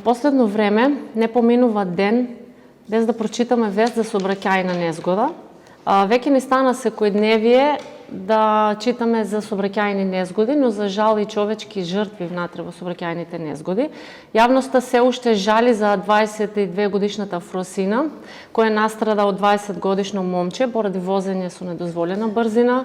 последно време не поминува ден без да прочитаме вест за сообраќајна незгода. Веќе ни стана секојдневие да читаме за сообраќајни незгоди, но за жал и човечки жртви внатре во сообраќајните незгоди. Јавноста се уште жали за 22 годишната Фросина, која настрада од 20 годишно момче поради возење со недозволена брзина.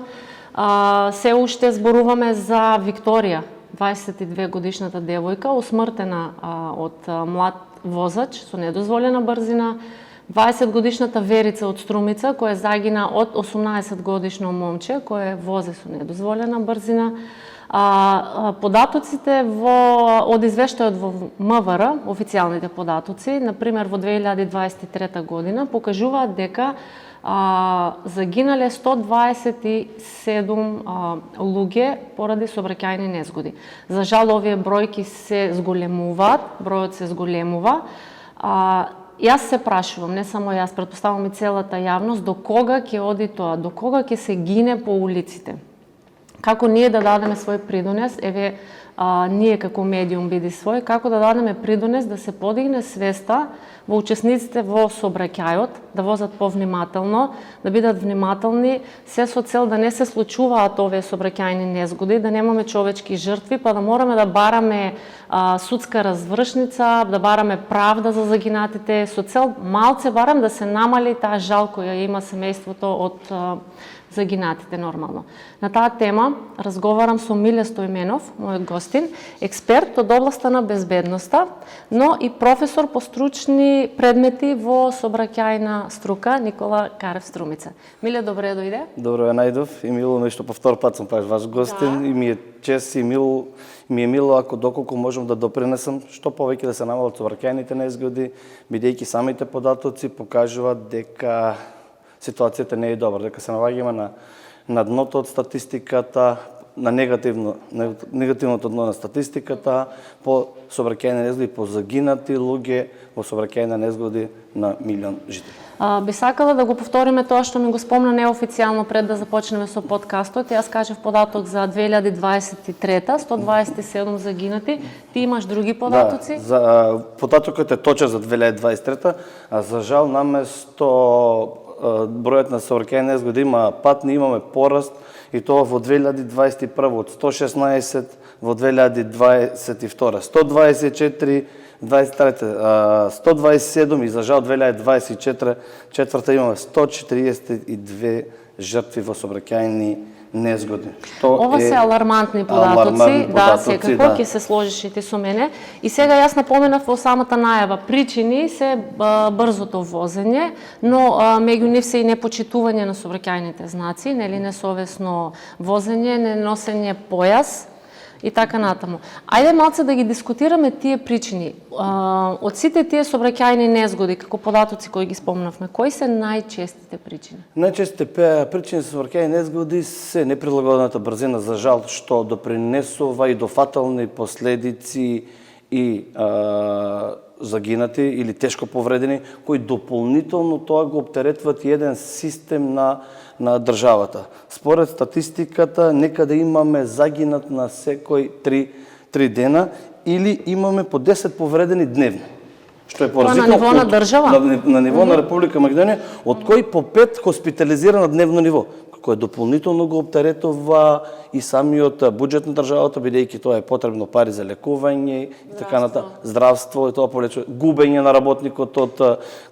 Се уште зборуваме за Викторија, 22 годишната девојка, усмртена од млад возач со недозволена брзина. 20 годишната Верица од Струмица, која загина од 18 годишно момче, кој вози со недозволена брзина. Податоците од извештајот во МВР, официјалните податоци, например во 2023 година, покажуваат дека загинале 127 луѓе поради сообраќајни незгоди. За жал, овие бројки се зголемуваат, бројот се зголемува. Јас се прашувам, не само јас, претпоставам и целата јавност, до кога ќе оди тоа, до кога ќе се гине по улиците. Како ние да дадеме свој придонес, еве, ние како медиум биди свој, како да дадеме придонес да се подигне свеста во учесниците во сообраќајот, да возат повнимателно, да бидат внимателни, се со цел да не се случуваат овие сообраќајни незгоди, да немаме човечки жртви, па да мораме да бараме судска развршница, да бараме правда за загинатите, со цел малце барам да се намали таа жал која има семејството од загинатите нормално. На таа тема разговарам со Миле Стојменов, мојот гостин, експерт од областа на безбедноста, но и професор по стручни предмети во сообраќајна струка Никола Карев Струмица. Миле, добре дојде. Добро ја најдов и мило нешто по втор пат сум ваш гостин, и ми е чест и ми е мило ако доколку можам да допринесам што повеќе да се намалат сообраќајните незгоди, бидејќи самите податоци покажуваат дека ситуацијата не е добра, дека се наоѓаме на дното од статистиката, на негативното дно на статистиката по сообраќајни незгоди, по загинати луѓе во сообраќајни незгоди на милион жители. Би сакала да го повториме тоа што ми го спомна неофицијално пред да започнеме со подкастот. Јас кажав податок за 2023, 127 загинати. Ти имаш други податоци? Да, податокот е точен за 2023, а за жал наместо бројот на сообраќајни незгоди има пат, ние имаме пораст и тоа во 2021 од 116 во 2022, 124 23, 127 и за жал 2024 имаме 142 жртви во сообраќајни незгоди. Ова се алармантни податоци, да, секако ќе се сложиш и ти со мене. И сега јас напоменав во самата најава, причини се брзото возење, но меѓу нив се и непочитување на сообраќајните знаци, нели несовесно возење, неносење појас и така натаму. Ајде малце да ги дискутираме тие причини. Од сите тие сообраќајни незгоди, како податоци кои ги спомнавме, кои се најчестите причини? Најчестите причини за сообраќајни незгоди се неприлагодената брзина, за жал, што допринесува и до фатални последици и загинати или тешко повредени, кои дополнително тоа го оптеретват и еден систем на државата. Според статистиката, некаде имаме загинат на секој 3 дена или имаме по 10 повредени дневно. Што е поразително. На ниво на држава? На ниво на Република Македонија, од кои по 5 хоспитализира на дневно ниво, кој дополнително го оптеретува и самиот буџет на државата, бидејќи тоа е потребно пари за лекување и така натаму, здравство, и тоа повлечува губење на работникот од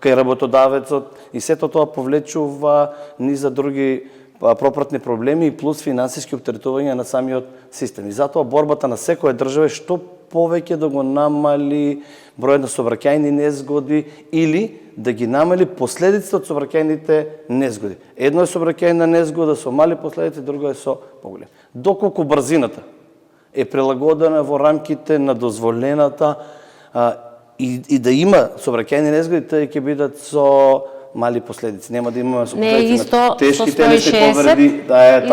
кај работодавецот, и сето тоа повлечува низа други пропратни проблеми и плюс финансиски оптеретување на самиот систем. И затоа борбата на секоја држава е што повеќе да го намали бројот на сообраќајни незгоди или да ги намали последиците од сообраќајните незгоди. Едно е сообраќајна незгода со мали последици, друго е со поголеми. Доколку брзината е прилагодена во рамките на дозволената и да има сообраќајни незгоди, тие ќе бидат со мали последици. Нема да имаме со тешки телесни повреди, и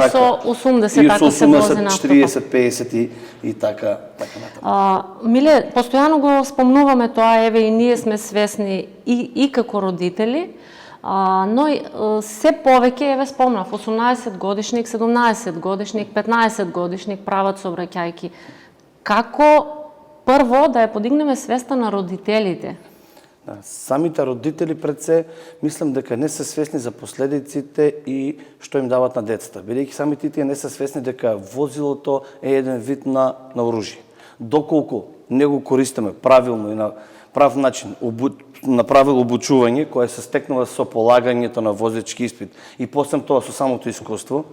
со 80 ако се вози на автопат. 40, 50 и така натаму. Миле, постојано го спомнуваме тоа, еве и ние сме свесни и како родители, но се повеќе, еве спомнав, 18 годишник, 17 годишник, 15 годишник прават сообраќајки. Како прво да ја подигнеме свеста на родителите. Самите родители пред се, мислам дека не се свесни за последиците и што им дават на децата. Бидејќи самите тие не се свесни дека возилото е еден вид на оружје. Доколку не го користиме правилно и на прав начин, на правилно обучување, кое се стекнува со полагањето на возечки испит и после тоа со самото искуство,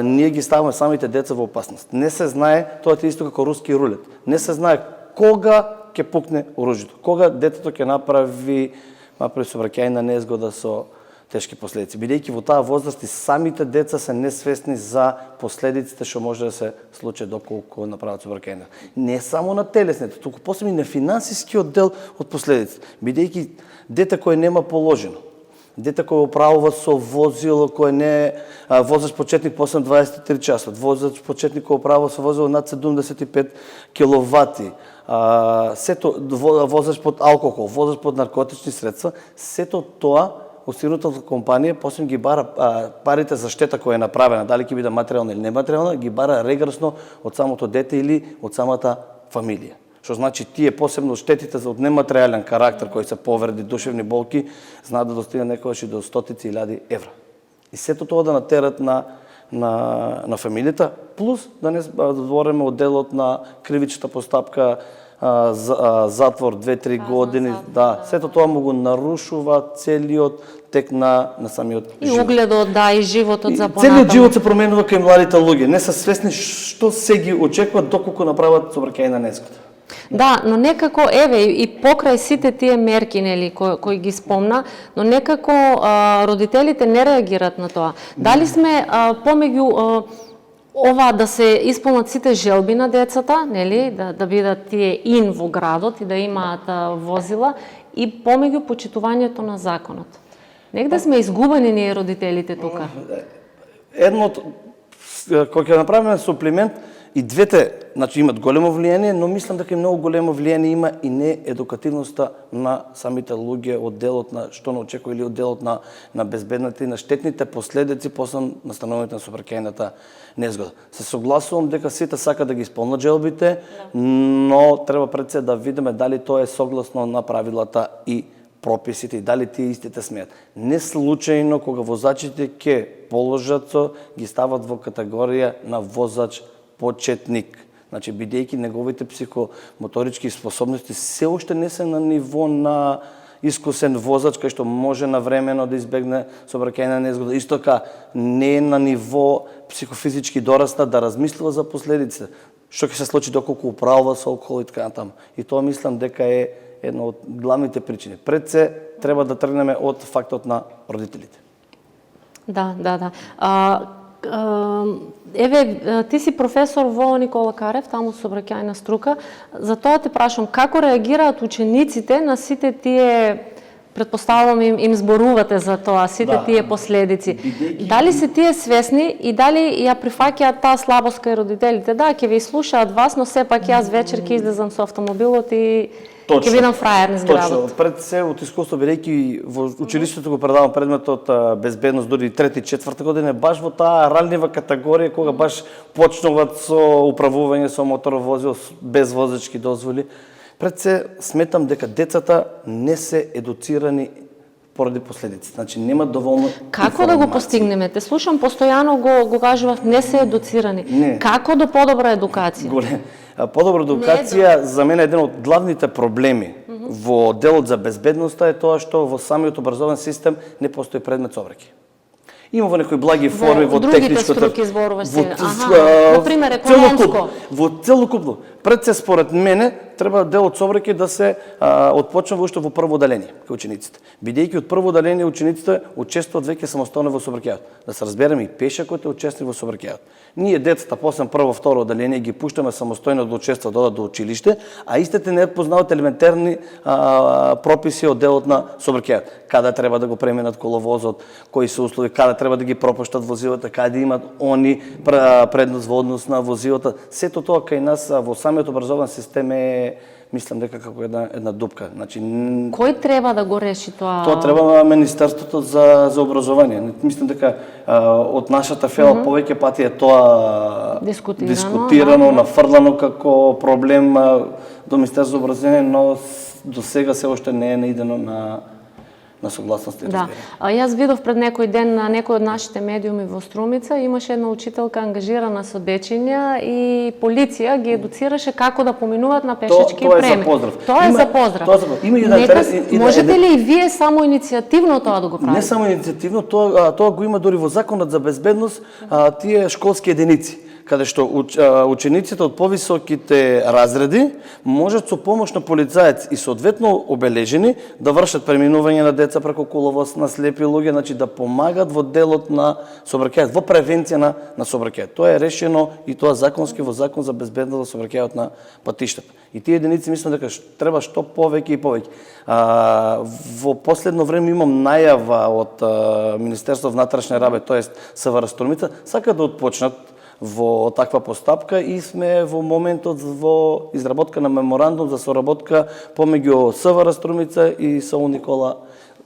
ние ги ставаме самите деца во опасност. Не се знае, тоа е исто како руски рулет. Не се знае кога ќе пукне оружјето. Кога детето ќе направи сообраќајна незгода со тешки последици. Бидејќи во таа возраст и самите деца се несвесни за последиците што може да се случи доколку направат сообраќајна. Не само на телесните, туку посебно и на финансискиот дел од последиците. Бидејќи дете кое нема положено, дете кој управува со возило кое не е возач почетник по 23 часот, возач почетник кој управува со возило над 75 киловати, сето возач под алкохол, возач под наркотични средства, сето тоа осигурителната компанија после ги бара парите за штета која е направена, дали ќе биде материјална или нематеријална, ги бара регресно од самото дете или од самата фамилија. Што значи тие посебно штетите од нематеријален карактер кои се повреди, душевни болки, знаат да достигнат некогаш и до стотици илјади евра. И сето тоа да натерат на фамилијата, плюс да не збориме од делот на кривичната постапка, затвор 2-3 години, сето тоа му го нарушува целиот тек на самиот и живот. угледот, и животот за понатаму. Целиот живот се променува кај младите луѓе, не се свесни што се ги очекува доколку направат сообраќајна незгода. Да, но некако, еве, и покрај сите тие мерки, нели, кои ги спомна, но некако родителите не реагираат на тоа. Дали сме помеѓу ова да се исполнат сите желби на децата, нели, да бидат тие во градот и да имаат возила, и помеѓу почитувањето на законот. Негде сме изгубени ние родителите тука. Едното, кој ќе направиме суплимент, и двете, значи, имат големо влијание, но мислам дека и многу големо влијание има и неедукативноста на самите луѓе од делот на што не очекува или од делот на безбедната и на штетните последици после настанувањето на сообраќајната незгода. Се согласувам дека сите сака да ги исполнат желбите, но треба пред се да видиме дали тоа е согласно на правилата и прописите и дали тие истите смеат. Не случајно кога возачите ќе положат ги стават во категорија на возач почетник. Значи, бидејќи неговите психомоторички способности се уште не се на ниво на искусен возач, кај што може навремено да избегне сообраќајна незгода. Исто така, не е на ниво психофизички дораста да размислува за последиците. Што ќе се случи доколку управува со алкохол и така натаму. И тоа мислам дека е една од главните причини. Пред се треба да тргнеме од фактот на родителите. Да. Еве, ти си професор во Никола Карев, таму сообраќајна струка. За тоа те прашам, како реагираат учениците на сите тие, претпоставувам им зборувате за тоа, сите тие последици. Дали се тие свесни и дали ја прифаќаат таа слабост кај родителите? Да, ќе ви слушаат вас, но сепак јас вечер ќе излезам со автомобилот и ќе бидам фрајер низ градот. Точно, пред се од искуство, бидејќи во училиштето го предавам предметот безбедност дури 3-4 година, баш во таа ранлива категорија кога баш почнуваат со управување со моторно возило без возачки дозволи. Пред се сметам дека децата не се едуцирани поради последици. Значи нема доволно Како да го постигнеме? Те слушам постојано го кажував, не се едуцирани. Не. Како до подобра едукација? Подобра едукација за мене е еден од главните проблеми во делот за безбедноста е тоа што во самиот образовен систем не постои предмет сообраќај. Има во некои благи форми во техничкото. Другите струки зборуваш се. Например, економско. Во целокупно. Пред се според мене треба делот сообраќај да се отпочнува уште во прво оделение кај учениците. Бидејќи од прво оделение учениците учествуваат веќе самостојно во сообраќајот. Да се разбереме и пешакот е учесник во сообраќајот. Ние децата после прво второ оделение ги пуштаме самостојно да учествуваат, да одат до училиште, а истите не познаваат елементарни прописи од делот на сообраќајот. Каде треба да го преминат коловозот, кои се услови, каде треба да ги пропуштат возилата, каде имат они предност во однос на возилата. Сето тоа кај нас во самиот образовен систем е, мислам дека како една дупка. Значи Кој треба да го реши тоа? Тоа треба Министерството за образование. Мислам дека од нашата фела повеќе пати е тоа дискутирано, нафрлано како проблем до Министерството за образование, но до сега се уште не е наидено на согласност и разбирање. Јас видов пред некој ден на некој од нашите медиуми во Струмица, имаше една учителка ангажирана со дечиња и полиција ги едуцираше како да поминуваат на пешачки премин. Тоа е за поздрав. Има и една можете ли и вие само иницијативно тоа да го правите? Не само иницијативно, тоа го има дури во Законот за безбедност, тие школски единици, каде што учениците од повисоките разреди можат со помош на полицаец и соодветно обележени да вршат преминување на деца преку коловоз, на слепи луѓе, значи да помагат во делот на сообраќајот, во превенција на сообраќајот. Тоа е решено и тоа законски во Закон за безбедност во сообраќајот на патиштата. И тие единици мислам дека треба што повеќе и повеќе. Во последно време имам најава од Министерство внатрешни работи, тоест СВР Струмица, сака да отпочнат во таква постапка и сме во моментот во изработка на меморандум за соработка помеѓу СВР Струмица и СОУ Никола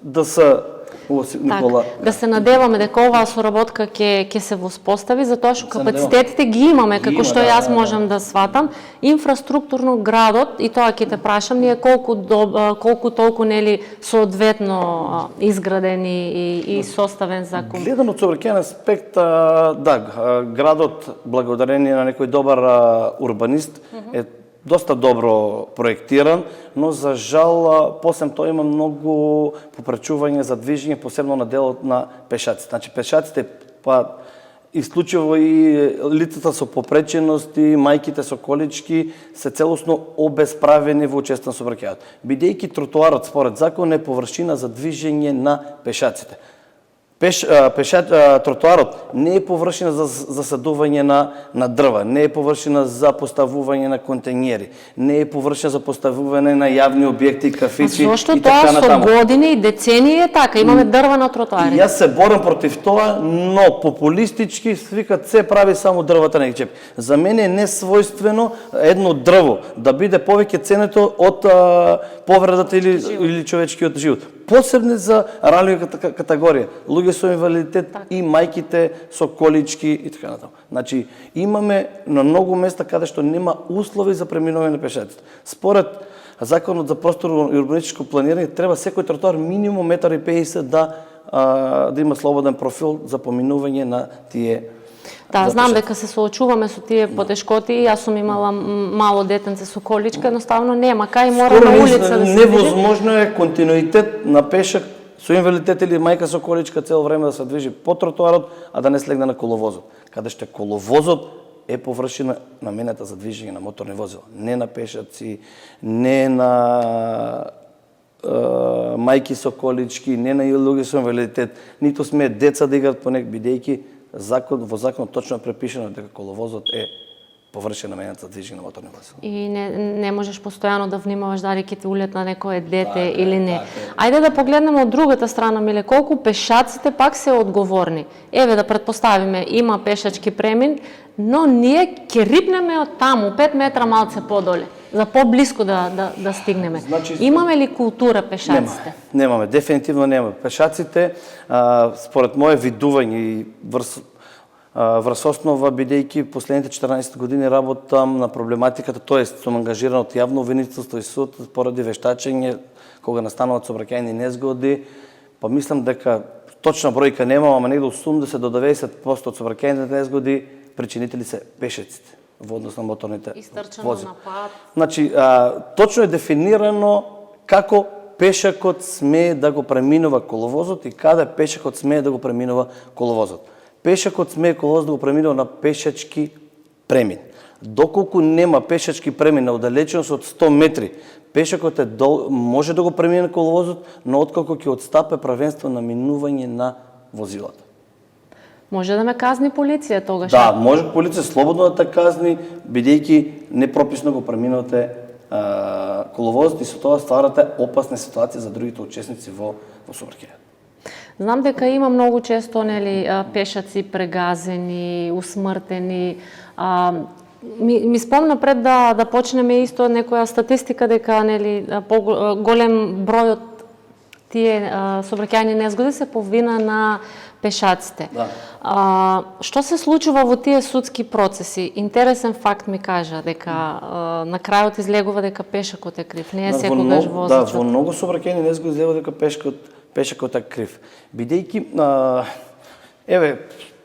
ДС Никола. Да се надеваме дека оваа соработка ќе се воспостави, затоа што капацитетите ги имаме, како што јас можам да сватам. Инфраструктурно градот, и тоа ќе те прашам, ние колку толку нели соодветно изграден и составен за Гледано од сообраќајен аспект, да, градот благодарение на некој добар урбанист е доста добро проектиран, но за жал посебно тоа има многу попречување за движење, посебно на делот на пешаците. Значи пешаците исклучиво и лицата со попречености, мајките со колички се целосно обесправени во учество на сообраќајот. Бидејќи тротоарот според закон е површина за движење на пешаците. Тротоарот не е површина за засадување на дрва, не е површина за поставување на контењери, не е површина за поставување на јавни објекти, кафици и така натаму. Зошто тоа со години и децении е така, имаме дрва на тротоарите. Јас се борам против тоа, но популистички свикат се прави само дрвата на чепи. За мене е несвојствено едно дрво да биде повеќе ценето од повредата или човечкиот живот. Посебно за ранливата категорија, луѓе со инвалидитет и мајките со колички и така натаму. Значи, имаме на многу места каде што нема услови за преминување на пешаците. Според Законот за просторно и урбанистичко планирање треба секој тротоар минимум 1,50 да има слободен профил за поминување на тие. Да, знам дека се соочуваме со тие потешкоти, јас сум имала мало детенце со количка, едноставно нема кај, мора на улица да се движи. Невозможно е континуитет на пешак со инвалидитет или мајка со количка цело време да се движи по тротоарот, а да не слегне на коловозот. Каде што коловозот е површина наменета за движење на моторни возила, не на пешаци, не на мајки со колички, не на луѓе со инвалидитет, ниту сме деца да играат по нек, бидејќи во законот точно е препишано дека коловозот е површина наменета за движење на моторни возила. И не можеш постојано да внимаваш дали ќе ти улетна некое дете или не. Ајде да погледнеме од другата страна, Миле, колку пешаците пак се одговорни. Еве да претпоставиме, има пешачки премин, но ние ќе рипнеме од таму 5 метра малце подоле, за поблиску да стигнеме. Значи, имаме ли култура пешаците? Немаме, дефинитивно немаме. Пешаците, според моje видување и врз основа, бидејќи последните 14 години работам на проблематиката, тоест сум ангажиран од јавно обвинителство и суд поради вештачење кога настануваат сообраќајни незгоди, па мислам дека точна бројка немам, ама негде 80 до 90% од сообраќајните незгоди причинители се пешеците во однос на моторните возила. На пат. Значи, точно е дефинирано како пешакот смее да го преминува коловозот и каде пешакот смее да го преминува коловозот. Пешакот смее коловозот да го преминува на пешачки премин. Доколку нема пешачки премин на оддалеченост од 100 метри, пешакот може да го премине коловозот, но откако ќе отстапе правенство на минување на возилата. Може да ме казни полиција тогаш? Да, може полиција слободно да те казни, бидејќи непрописно го преминувате коловозот и со тоа стварате опасни ситуации за другите учесници во сообраќајот. Знам дека има многу често пешаци прегазени, усмртени. ми спомна пред да почнеме исто некоја статистика дека нели голем број од тие сообраќајни незгоди се по вина на пешаците. Да. Што се случува во тие судски процеси? Интересен факт ми кажа дека на крајот излегува дека пешакот е крив, не е секогаш возачот. Да, во многу сообраќајни незгоди излегува дека пешакот е крив. Бидејќи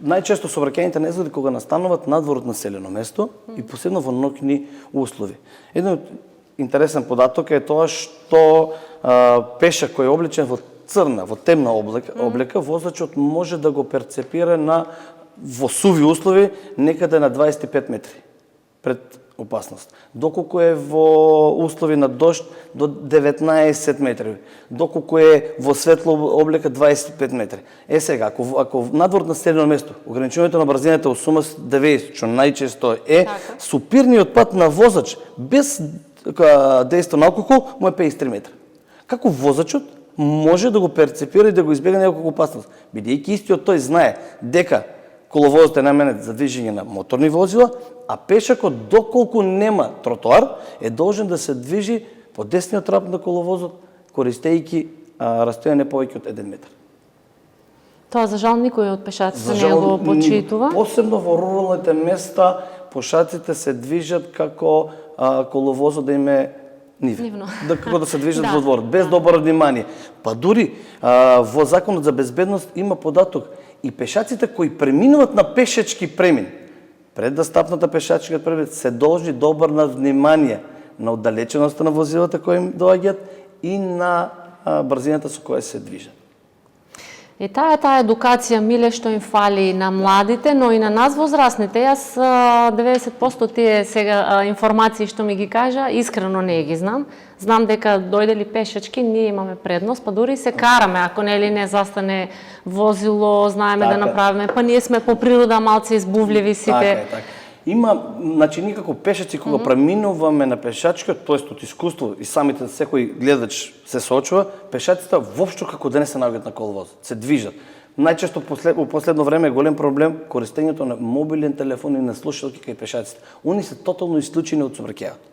најчесто сообраќајните незгоди кога настануваат надвор од населено место и посебно во ноќни услови. Еден интересен податок е тоа што пешак кој е облечен во црна, во темна облека, возачот може да го перцепира во суви услови некаде на 25 метри пред опасност. Доколку е во услови на дожд до 19 метри, доколку е во светло облека 25 метри. Сега, ако надвор населено место, ограничувањето на брзината 80-90, што најчесто е, супирниот пат на возач без дејство на алкохол му е 53 метри. Како возачот може да го перцепира и да го избегне некоја опасност, бидејќи истиот тој знае дека коловозот е наменет за движење на моторни возила, а пешакот, доколку нема тротоар, е должен да се движи по десниот трап на коловозот, користејќи растојање повеќе од 1 метар. Тоа за жал никој од пешаците не го почитува. Посебно во руралните места пешаците се движат како коловозот да им е нивно. Како да се движат во двор, без добро внимание. Па дури во Законот за безбедност има податок и пешаците кои преминуваат на пешачки премин, пред да стапнат на пешачкиот премин, се должни да обрнат внимание на оддалеченоста на возилата кои им доаѓаат и на брзината со која се движат. И таа едукација, миле, што им фали на младите, но и на нас возрастните. Јас 90% тие сега информации што ми ги кажа, искрено не ги знам. Знам дека дојде ли пешачки, ние имаме предност, па дури се караме, ако не застане возило, знаеме да направиме, па ние сме по природа малце избувливи сите. Така. Има, значи, никако пешаци кога преминуваме на пешачкиот, тоест од искуство и самите секој гледач се соочува, пешаците воопшто како да не се наоѓаат на коловоз, се движат. Најчесто во последно време е голем проблем користењето на мобилен телефон и на слушалки кај пешаците. Они се тотално исклучени од сообраќајот.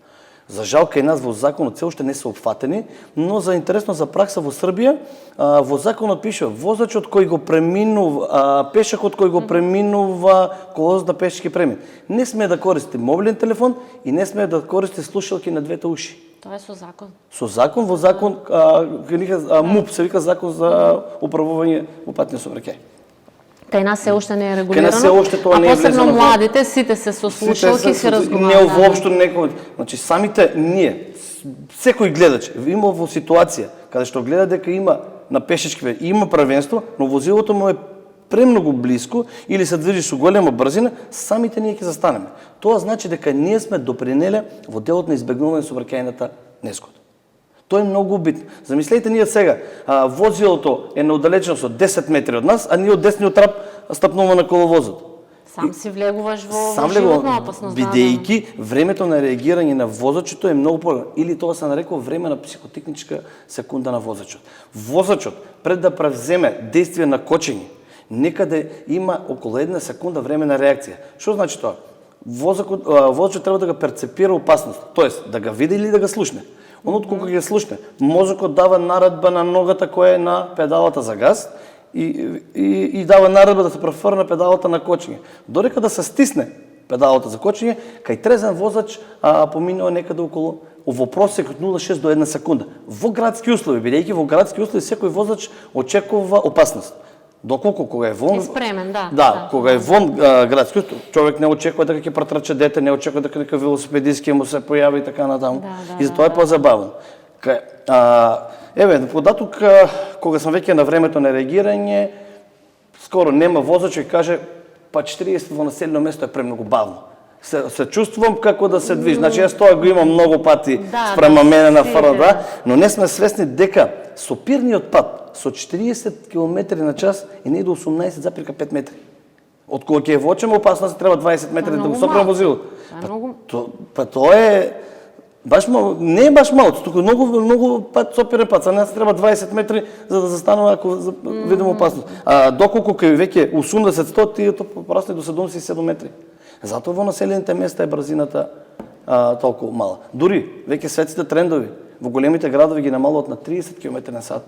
За жал, кај нас во законот се уште не се опфатени, но за интересно за пракса во Србија, во законот пише возачот кој го преминува, пешакот кој го преминува коловозот на пешачки премин. Не смее да користи мобилен телефон и не смее да користи слушалки на двете уши. Тоа е со закон. Со закон, во закон, МУП се вика закон за управување во патни сообраќај. Кај нас се уште не е регулирано, Кај нас се уште тоа не е влезено. А посебно младите, сите се со слушалки се разговараат. Не воопшто некој, значи самите ние, секој гледач има во ситуација каде што гледа дека има на пешачки и има првенство, но возилото му е премногу блиску или се движи со голема брзина, самите ние ќе застанеме. Тоа значи дека ние сме допринеле во делот на избегнување сообраќајната незгода. Тоа е многу битно. Замислете ние сега, возилото е на оддалеченост од 10 метри од нас, а ние од десниот трап стапнуваме на коловозот. Сам си влегуваш во животна опасност. Бидејќи времето на реагирање на возачот е многу поголемо. Или тоа се нарекува време на психотехничка секунда на возачот. Возачот, пред да превземе действие на кочење, некаде има околу 1 секунда време на реакција. Што значи тоа? Возачот треба да го перцепира опасност, тоест да го види или да го слушне. Онот кога ги слушне, мозокот дава наредба на ногата која е на педалата за газ и дава наредба да се префрне педалата на кочење. Додека да се стисне педалата за кочење, кај трезен возач поминува некаде околу во просек од 0,6 до 1 секунда. Во градски услови, бидејќи во градски услови секој возач очекува опасност. Доколку кога е вон... Е спремен, да. Да, кога е вон градски, човек не очекува дека ќе протрча дете, не очекува дека некој велосипедист ќе му се појави и така натаму. И затоа е позабавно. Податок, кога сме веќе на времето на реагирање, скоро нема возач и каже, па 40 во населено место е премногу бавно. Се чувствувам како да се движи. Значи, јас тоа го имам многу пати спрема мене на ФРД, но не сме свесни дека сопирниот пат со 40 км на час и не до 18,5 метри. Од кога ќе вочеме опасност треба 20 метри да го сопрем возило. Па тоа е баш мало, не е баш мало, туку многу пат сопирен пат, за нас треба 20 метри за да застанува ако видиме опасност. А доколку кај веќе 80-100 тие порасне до 77 метри. Затоа во населените места е брзината толку мала. Дури веќе светските трендови во големите градови ги намалуват на 30 км/с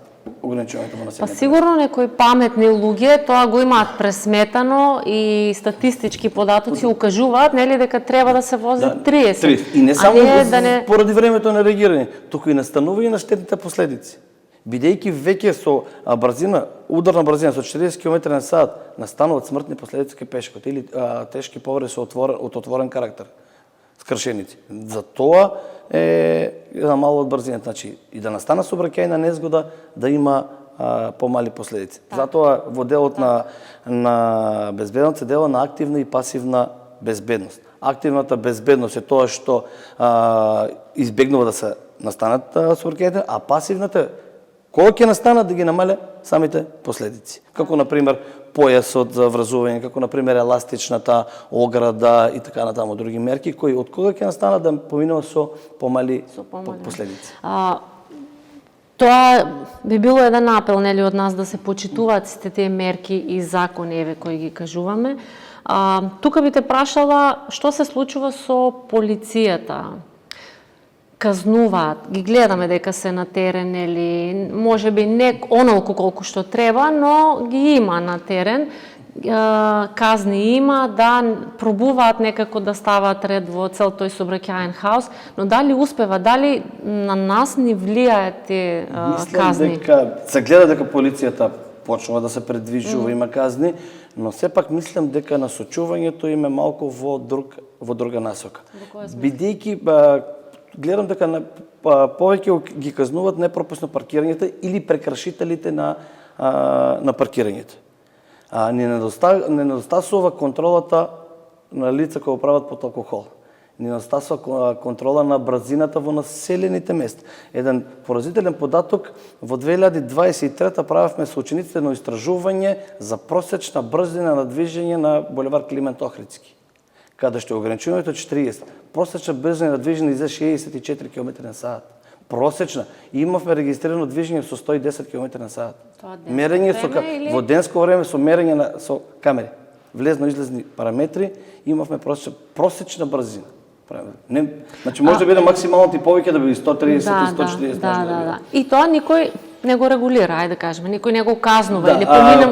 ограничувањето во населените. Па сигурно некои паметни луѓе тоа го имаат пресметано и статистички податоци укажуваат нели дека треба да се вози 30. И не само поради времето на реагирање, туку и настанување на штетните последици. Бидејќи веќе со брзина, ударна брзина со 40 км/с настануваат смртни последици кај пешкот или тешки повреди од отворен карактер, скршеници. Затоа е намало од брзината, значи и да настана сообраќајна незгода да има помали последици. Затоа во делот на безбедност се дела на активна и пасивна безбедност. Активната безбедност е тоа што избегнува да се настанат сообраќајните, а пасивната кога ќе настанат да ги намале самите последици. Како например појасот за врзување, како например еластичната ограда и така натаму други мерки кои од кога ќе настанат да поминува со помали последици. Тоа би било еден апел нели од нас да се почитуваат сите тие мерки и закони еве кои ги кажуваме. Тука би те прашала што се случува со полицијата. Казнуваат, ги гледаме дека се на терен или можеби не онолку колку што треба, но ги има на терен. Казни има, да пробуваат некако да ставаат ред во цел тој сообраќајен хаос, но дали успева, дали на нас ни влијаат тие казни? Мислам дека се гледа дека полицијата почнува да се предвижува, има казни, но сепак мислам дека насочувањето им е малку во друга насока. Бидејќи гледам дека повеќе ги казнуваат непропусно паркирањето или прекршителите на паркирањето. Не недостасува контролата на лица кои прават под алкохол. Не недостасува контрола на брзината во населените места. Еден поразителен податок во 2023 правевме со учениците на истражување за просечна брзина на движење на булевар Климент Охридски, каде што ограничувањето 40. Просечна брзина на движење за 64 км/с. Просечна. Имавме регистрирано движење со 110 км/с. Мерење во денско време со мерење со камери. Влезно-излезни параметри, имавме просечна брзина. Значи може да биде максимално и повеќе да биде 130 и 140. Да. И тоа никој не го регулира, ајде да кажеме, никој не го казнува или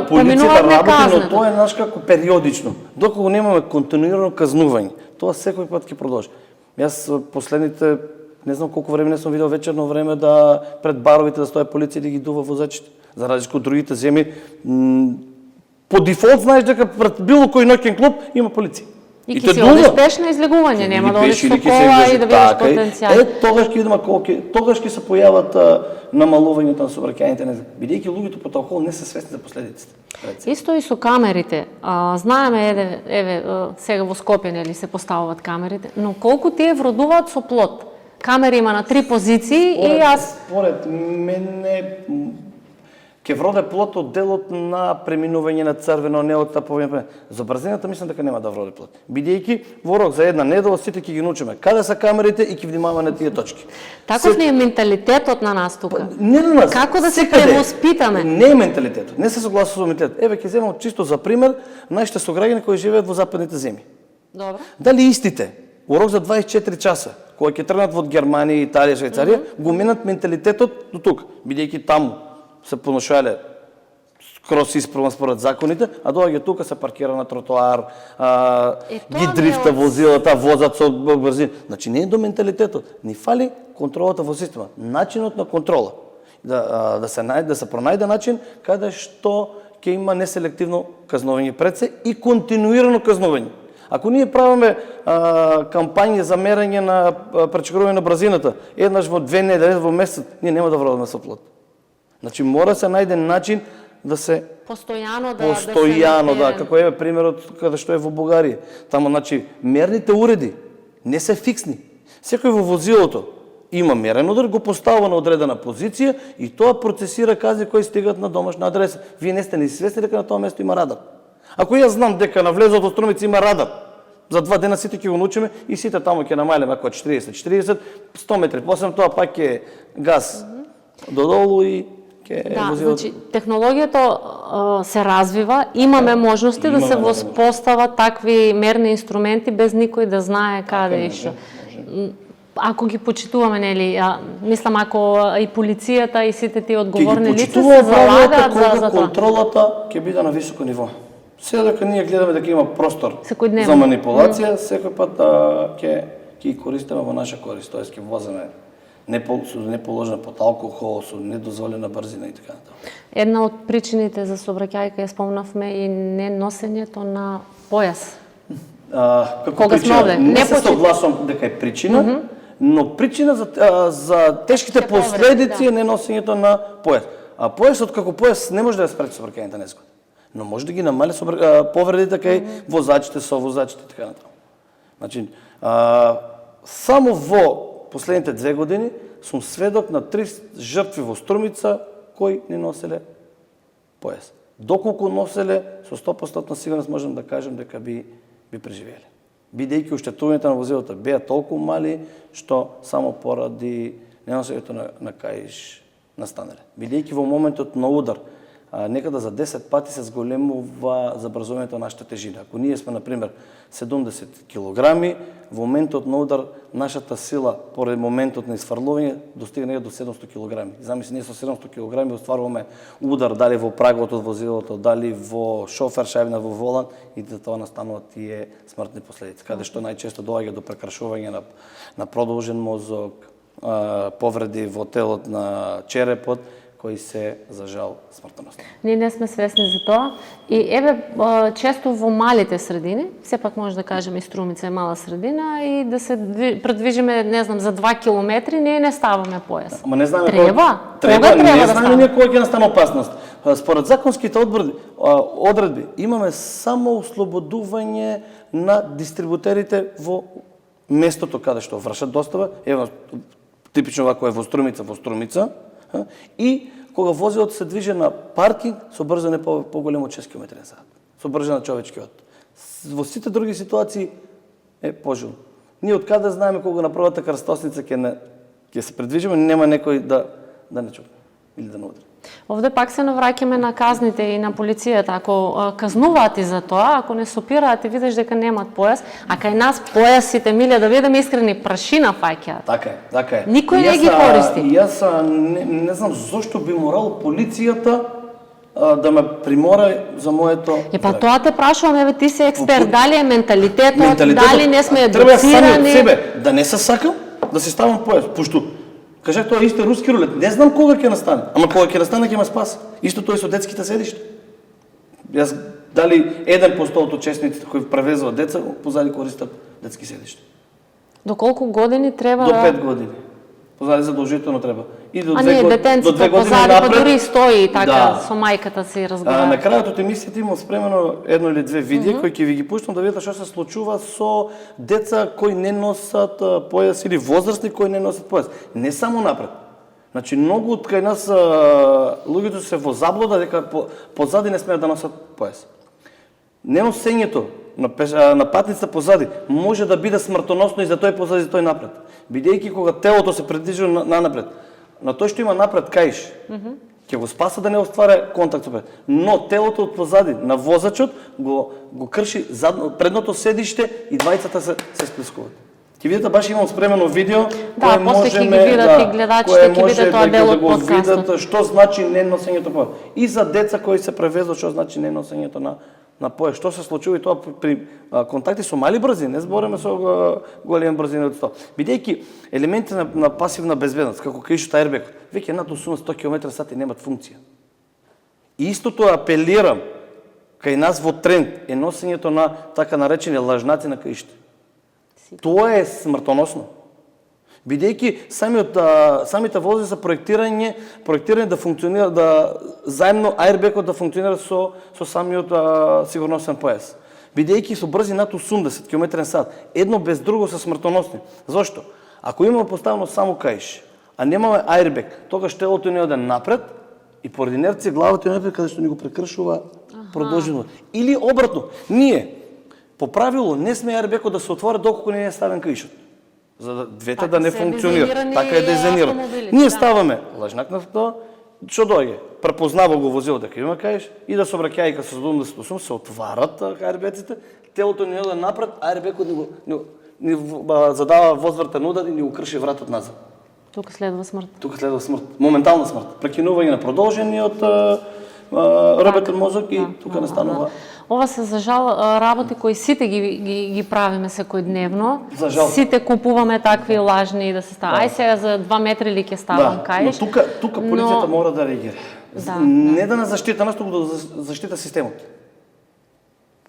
поминува неказнето. Но тоа е наш како периодично. Доколку немаме континуирано казнување, тоа секој пат ќе продолжи. Јас последните не знам колку време не сум видел вечерно време да пред баровите да стои полиција да ги дува возачите. За разлика од другите земји, по дефолт знаеш дека пред било кој ноќен клуб има полиција. И ќе си одиш пеш на излегување, нема да одиш со кола и да видиш потенцијал. Тогаш ќе се појават намалувањето на сообраќајните, бидејќи луѓето под алкохол не се свесни за последиците. Исто и со камерите. Знаеме, еве, сега во Скопје нели се поставуваат камерите, но колку тие вродуваат со плот? Камери има на 3 позиции и Според мене ќе вроде плот од делот на преминување на црвено, не од таповење. За брзината мислам дека нема да вроде плот. Бидејќи во рок за една недела сите ќе ги научиме каде се камерите и ќе внимаваме на тие точки. Таков ли е менталитетот на нас тука? Не на нас. Како да се превоспитаме? Не е менталитетот. Не се согласувам со менталитетот. Еве ќе земам чисто за пример нашите сограѓани кои живеат во западните земји. Добро. Дали истите урок за 24 часа кои ќе тргнат во Германија, Италија, Швајцарија, го минат менталитетот до тука, бидејќи таму се поношале скроз исправно според законите, а доаѓа тука се паркира на тротоар, ги дрифта возилата, возат со брзина. Значи не е до менталитетот, ни фали контролата во система, начинот на контрола. Да се пронајде начин каде што ќе има неселективно казнување пред се и континуирано казнување. Ако ние правиме кампањи за мерење на пречекување на брзината, еднаш во 2 недели, во месец, ние нема да вродиме со плот. Значи мора се најде начин да се постојано да, како е примерот каде што е во Бугарија. Таму значи мерните уреди не се фиксни. Секој во возилото има мерен удар, го поставува на одредена позиција и тоа процесира казни кои стигат на домашна адреса. Вие не сте ни свесни дека на тоа место има радар. Ако јас знам дека на влезот од Струмица има радар, за 2 дена сите ќе го научиме и сите таму ќе намалиме ако 40, 100 метри. После тоа пак е газ додолу и Да, значи технологијата се развива, имаме можности да се воспостават такви мерни инструменти без никој да знае каде и што. Ако ги почитуваме, нели, мислам ако и полицијата и сите тие одговорни лица се залагаат за тоа. Контролата ќе биде на високо ниво. Сега дека ние гледаме дека има простор Секојдневно. за манипулација, секој пат ќе користиме во наша корист, тоест ќе возиме неположена под алкохол, со недозволена брзина и така натаму. Една од причините за сообраќајка ја спомнавме и неносењето на појас. Како Кога причина, сме овде, не се согласувам дека е причина, но причина за тешките последици е неносењето на појас. А појасот како појас не може да ја спречи сообраќајната незгода, но може да ги намали повредите кај возачите, совозачите и така натаму. Значи, само во последните 2 години сум сведок на 3 жртви во Струмица кои не носеле појас. Доколку носеле, со 100% сигурност можам да кажем дека би преживеле. Бидејќи оштетувањата на возилата беа толку мали, што само поради неносењето на каиш настанале. Бидејќи во моментот на удар, некада за 10 пати се зголемува забрзувањето на нашата тежина. Ако ние сме, например, 70 килограми, во моментот на удар, нашата сила, поради моментот на изфрлување, достига до 700 килограми. Замисли, ние со 700 килограми остваруваме удар дали во прагот од возилото, дали во шофер, шајбна во волан, и за тоа настануваат тие смртни последици, каде што најчесто доаѓа до прекршување на продолжен мозок, повреди во телот на черепот, кои се, за жал, смртоносни. Ние не сме свесни за тоа. И често во малите средини, сепак може да кажеме и Струмица е мала средина, и да се предвижиме, не знам, за 2 километри, ние не ставаме појас. Ама не знаеме Треба не да знаеме ние кога ќе настане опасност. Според законските одредби имаме само ослободување на дистрибутерите во местото каде што вршат достава, типично вако е во Струмица, и кога возилото се движи на паркинг со брзина поголемо од 6 км/h, со брзина човечкиот. Во сите други ситуации е пожилно. Ние од каде знаеме кога на првата крстосница ќе се предвижиме, нема некој да не чука или да не удари. Овде пак се навраќаме на казните и на полицијата. Ако казнуваат и за тоа, ако не сопираат и видиш дека немаат појас, а кај нас појасите, миле, да бидеме искрени, прашина фаќаат. Така е. Никој не ги користи. И јас не знам зошто би морало полицијата да ме примора за моето... Па тоа те прашувам, еве ти си експерт, дали е менталитетот, дали не сме едуцирани? Треба сами од себе да не се сакам да се ставам појас, пошто кажа тоа исто руски рулет. Не знам кога ќе настане, ама кога ќе настане ќе ме спаси. Исто тоа и со детските седишта. Јас дали 1% од учесниците кои превезуваат деца позади користат детски седишта. До колку години треба? До 5 години. Позади задолжително треба. И до 2 години. Детенците позади, па дури стои така со мајката си разговара. На крајот од емисијата имам спремено 1 или 2 видеа кои ќе ви ги пуштам да видите што се случува со деца кои не носат појас или возрастни кои не носат појас. Не само напред. Значи многу од кај нас луѓето се во заблуда дека позади не смеат да носат појас. Неносењето на патница позади може да биде смртоносно и за тој позади, за тој напред. Бидејќи кога телото се предвижува напред, на тој што има напред каиш, ќе го спаса да не остваре контакт со пред. Но телото од позади на возачот го крши предното седиште и двајцата се сплескуваат. Ќе видите, баш имам спремено видео кое после ќе ги видат и гледачите, ќе видат тоа дел од подкастот. Што значи неносењето појас. И за деца кои се превезуваат, што значи неносењето на појас. Што се случува и тоа при контакти со мали брзини, не збориме со големи брзини од 100. Бидејќи елементи на пасивна безбедност, како каишот аербегот, веќе над 80-100 км/h немат функција. И истото апелирам кај нас во тренд е носењето на така наречени лажнаци на каишите. Тоа е смртоносно. Бидејќи самите вози се проектирани да функционира, да заедно аербегот да функционира со самиот сигурносен појас. Бидејќи со брзи над 80 км/h, едно без друго се смртоносни. Зошто? Ако имаме поставено само каиш, а немаме аербег, тогаш телото не оде напред и поради инерција главата е напред каде што ни го прекршува продолжено. Или обратно, ние по правило не сме аербегот да се отвори доколку не е ставен каишот. За да двете да не функционира. Така е дизајнирано. Ние ставаме лажнак на тоа што доаѓа? Препознава го возило дека има каиш и да се обраќајќа со 70-80 се отварат АРБ-ците, телото не оде напред, АРБ-кот ни задава возвратен удар и ни го крши вратот назад. Тука следува смрт. Тука следува смрт, моментална смрт, прекинување на продолжениот работен мозок и тука настанува. Ова се за жал работи кои сите ги правиме секојдневно. За жал. Сите купуваме такви лажни да се става. Ај сега за 2 метри ли ќе ставам каиш. Но тука полицијата мора да реагира. Не да не заштита нас, туку да заштита системот.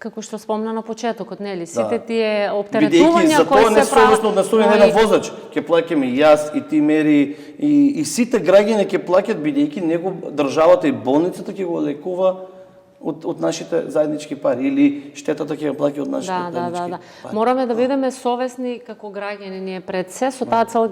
Како што спомна на почетокот, нели? Сите тие оптеретувања кои се прават. Бидејќи за тоа несовесно однесување на воzač, ќе плаќаме и јас, и ти Мери, и сите граѓани ќе плаќат бидејќи него државата и болницата ќе го лекува од нашите заеднички пари или штетата ќе ја плаќа од нашите заеднички пари. Мораме да бидеме совесни како граѓани ние пред се, со таа цел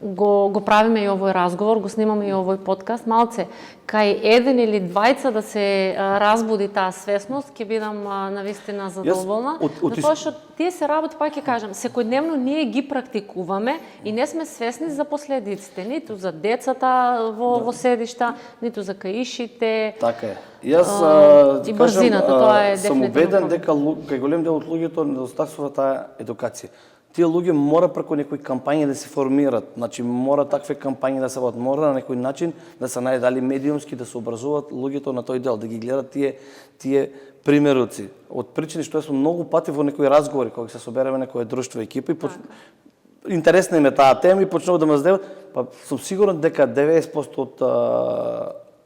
го правиме и овој разговор, го снимаме и овој подкаст, малце кај еден или двајца да се разбуди таа свесност, ќе бидам навистина задоволна. Затоа што тие се работи, пак ќе кажам, секојдневно ние ги практикуваме и не сме свесни за последиците, ниту за децата во седишта, ниту за каишите. Така е. Јас и брзината, тоа е сум дефинитивно убеден дека кај голем дел од луѓето недостасува таа едукација. Тие луѓе мора преку некои кампањи да се формираат, значи мора такви кампањи да се водат, мора на некој начин да се најде дали медиумски да се образуваат луѓето на тој дел, да ги гледат тие примероци. Од причини што сум многу пати во некои разговори кога се собереме некоја друштво екипа и интересна им е таа тема и почнува да ме задеват, па сум сигурен дека 90% од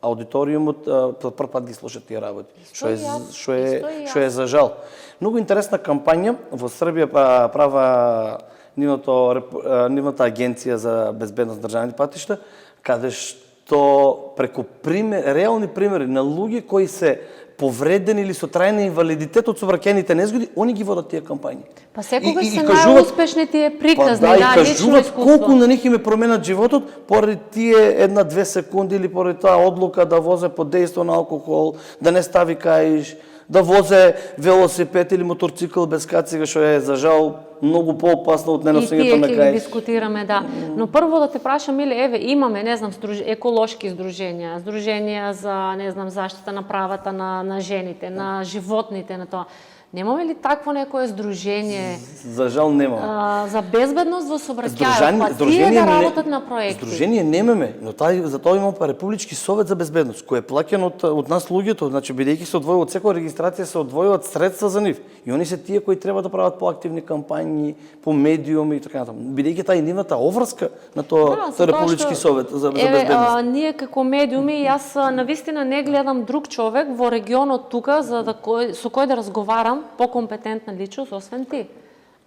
аудиториумот прв пат ги слушаат тие работи. Што е за жал. Многу интересна кампања во Србија права нивната агенција за безбедност на државните патишта, каде што преку реални примери на луѓе кои се повредени или со трајна инвалидитет од сообраќајните незгоди, они ги водат тие кампањи. Па секогаш се најуспешни тие приказни, лично искуство. Колку на них им е променат животот поради тие 1-2 секунди или поради таа одлука да возе под дејство на алкохол, да не стави каиш, да возе велосипед или моторцикл без кацига, што е за жал многу поопасно од неносењето на каиш. И тие ќе ги дискутираме, да. Но прво да те прашам, или еве имаме, не знам, еколошки здруженија за, не знам, заштита на правата на жените, на животните, на тоа. Немаме ли такво некое здружение? За жал немаме. За безбедност во сообраќајот, па тие да работат на проекти. Здружение немаме, но за тоа имаме Републички совет за безбедност, кој е плаќан од нас луѓето, значи бидејќи се одвојува од секоја регистрација се одвојуваат средства за нив. И они се тие кои треба да прават поактивни кампањи, по медиуми и така натаму. Бидејќи таа и нивната обврска на тоа Републички совет за безбедност. Ние како медиуми, јас навистина не гледам друг човек во регионот тука со кој да разговарам покомпетентна личност освен ти.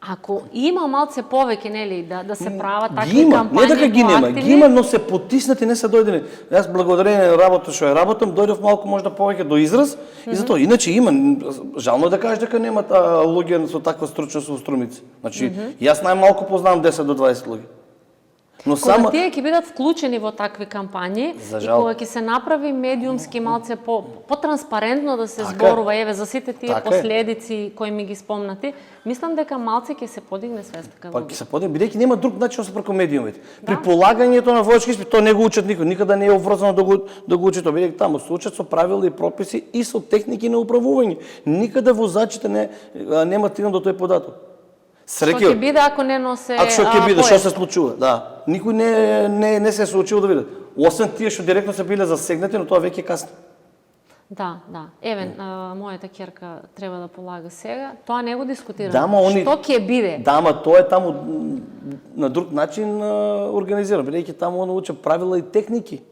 Ако има малце повеќе, нели, да се прават такви кампањи, не дека ги нема, ги има, но се потиснати, не се дојдени. Јас благодарение на работа што ја работам, дојдов малку можда повеќе до израз и затоа иначе има, жално да кажеш дека нема луѓе со таква стручност во Струмица. Значи, јас најмалку познавам 10 до 20 луѓе. Но кога тие ќе бидат вклучени во такви кампањи и кога ќе се направи медиумски малце по-транспарентно да се зборува еве за сите тие последици кои ми ги спомнати, мислам дека малце ќе се подигне свеста кај луѓето. Па ќе се подигне, бидејќи нема друг начин освен преку медиумите. При полагањето на војачки испит тоа не го учат никој, никада не е обврзано да го учи тоа, бидејќи таму се учат со правила и прописи и со техники на управување. Никаде возачите нема стигнат до тој податок. Што ќе биде ако не носе појас? Што ќе биде, што се случува? Да. Никој не се случило да види. Освен тие што директно се биле засегнати, но тоа веќе касно. Да. Еве, мојата ќерка треба да полага сега. Тоа не го дискутираме. Што ќе биде? Да, ама тоа е таму на друг начин организирано, бидејќи таму она учат правила и техники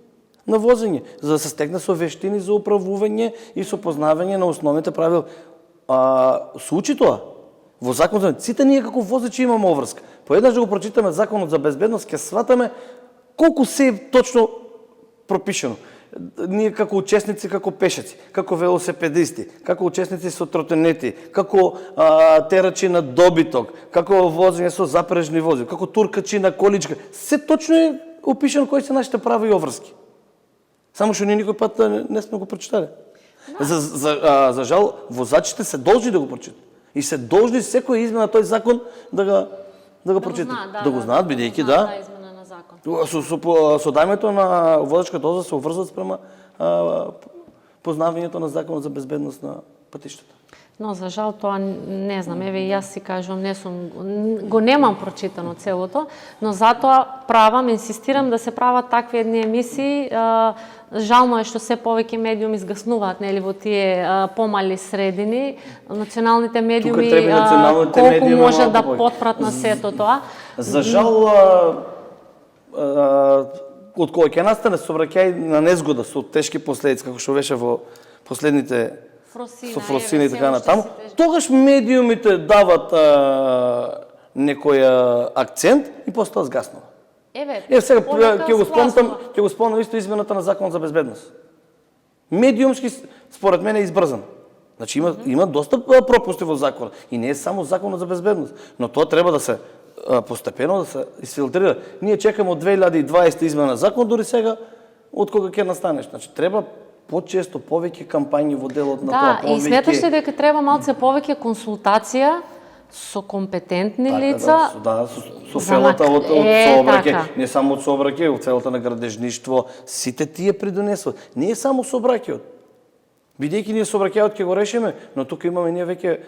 на возење, за да се стегне со вештини за управување и со познавање на основните правила. Се учи тоа. Во законот, сите ние како возачи имаме обврска. Поеднаш да го прочитаме законот за безбедност, ќе сватаме колку се точно пропишено. Ние како учесници, како пешаци, како велосипедисти, како учесници со тротинети, како терачи на добиток, како возење со запрежни возила, како туркачи на количка, се точно е опишано кои се нашите права и обврски. Само што ние никој пат не сме го прочитале. За жал, возачите се должни да го прочитат. И се должни секоја измена на тој закон да го прочитат. Да го знаат, бидејќи Со дајмето на возачка доза се уврзват спрема познавањето на законот за безбедност на патиштата. Но за жал тоа не знам, еве и јас си кажувам, го немам прочитано целото, но затоа инсистирам да се прават такви едни емисии. Жално е што се повеќе медиуми изгаснуваат, нели, во тие помали средини. Националните медиуми колку може да потпрат на сето тоа. За жал, од кога ќе настане сообраќај на незгода со тешки последици, како што беше во последните со Фросина и така натаму, тогаш медиумите дават некој акцент и после тоа згаснува. Сега ќе го спомнам исто измената на Законот за безбедност. Медиумски според мене е избрзан. Значи има доста пропусти во законот и не е само Законот за безбедност, но тоа треба да се постепено да се изфилтрира. Ние чекаме од 2020 измена на закон, дури сега од кога ќе настане. Значи треба почесто повеќе кампањи во делот на тоа, повеќе. Да, и сметаш ли дека треба малце повеќе консултација со компетентни лица? Со целата од сообраќај, не само од сообраќај, од целата на градежништво, сите тие придонесуваат. Не е само сообраќајот. Бидејќи ние сообраќајот ќе го решиме, но тука имаме ние веќе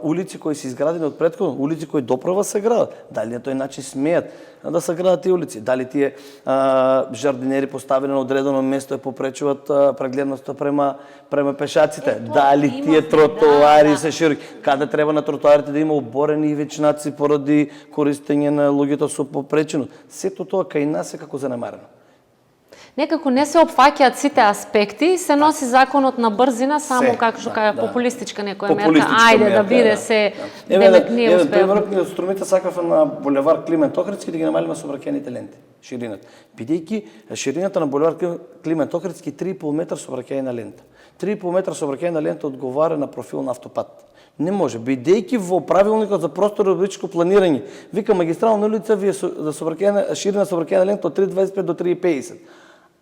улици кои се изградени од претходно, улици кои доправа се градат. Дали на тој начин смеат да се градат тие улици? Дали тие жардинери поставени на одредено место е попречуваат прегледноста према пешаците? Дали тие тротоари се широки? Каде треба на тротоарите да има оборени ивичнаци поради користење на луѓето со попреченост? Сето тоа кај нас е како занемарено. Некако не се опфаќаат сите аспекти, се носи законот на брзина, само како што кажа популистичка некоја мерка, ајде да биде се, демек ние успеаме. Примерно, струмите сакафа на булевар Климент Охридски да ги намалиме сообраќајните ленти, ширината. Бидејќи ширината на булевар Климент Охридски 3,5 метра сообраќајна лента. 3,5 метра сообраќајна лента одговара на профил на автопат. Не може, бидејќи во правилникот за просторно урбанистичко планирање вика магистрална улица ви е за ширина сообраќајна лента од 3,25 до 3,50.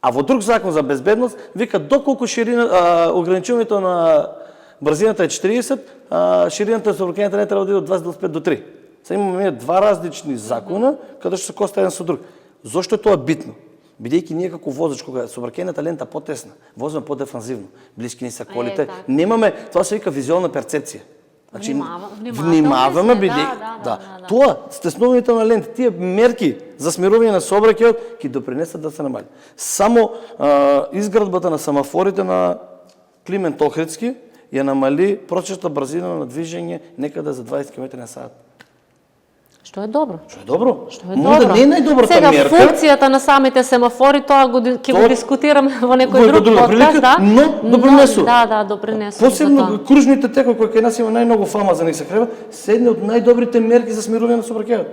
А во друг закон за безбедност вика доколку ограничувањето на брзината е 40, ширината на сообраќајната лента треба да иде од 25 до 3. Сега имаме два различни закона каде што се коста еден со друг. Зошто е тоа битно? Бидејќи ние како возач кога сообраќајната лента потесна, возиме подефанзивно, блиски ни се колите, немаме, тоа се вика визуелна перцепција. Значи, внимаваме бидејќи тоа стеснувањето на ленти, тие мерки за смирување на сообраќајот ќе допринесат да се намали. Само изградбата на семафорите на Климент Охридски ја намали просечната брзина на движење некаде за 20 км/h. Што е добро. Може да не е најдобрата мерка. Сега функцијата на самите семафори тоа ќе го дискутираме во некој друг подкаст, да. Но допринесува. Да, допринесува. Посебно кружните текови кои кај нас има најмногу фама за них се крева, се едни од најдобрите мерки за смирување на сообраќајот.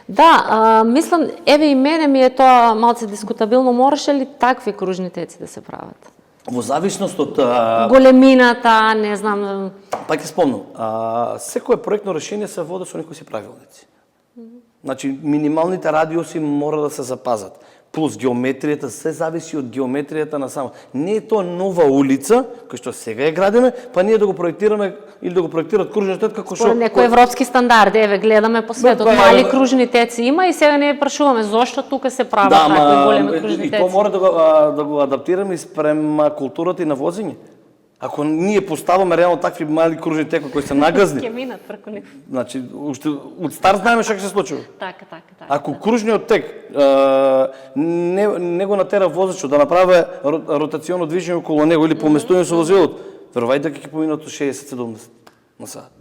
Да, мислам, еве и мене ми е тоа малце дискутабилно, мораше ли такви кружни теци да се прават? Во зависност од големината, не знам. Па ќе спомнам, секое проектно решение се води со некои си правилници. Значи, минималните радиуси мора да се запазат. Плюс геометријата, се зависи од геометријата на само. Не е тоа нова улица, која што сега ја градиме, па ние да го проектираме или да го проектират кружниот тет како што некои европски стандарди, еве гледаме по светот, мали кружни теци има и сега не прашуваме зошто тука се прават такви големи кружни теци. И тоа мора да го адаптираме спрема културата и на возење. Ако ние поставаме реално такви мали кружни текови кои се нагазни, ќе минат преку нив. Значи, уште од старт знаеме што ќе се случи. Така. Ако кружниот тек не го натера возачот да направи ротационо движење околу него или поместување со возилот, верувајте дека ќе поминат 60-70 на сат.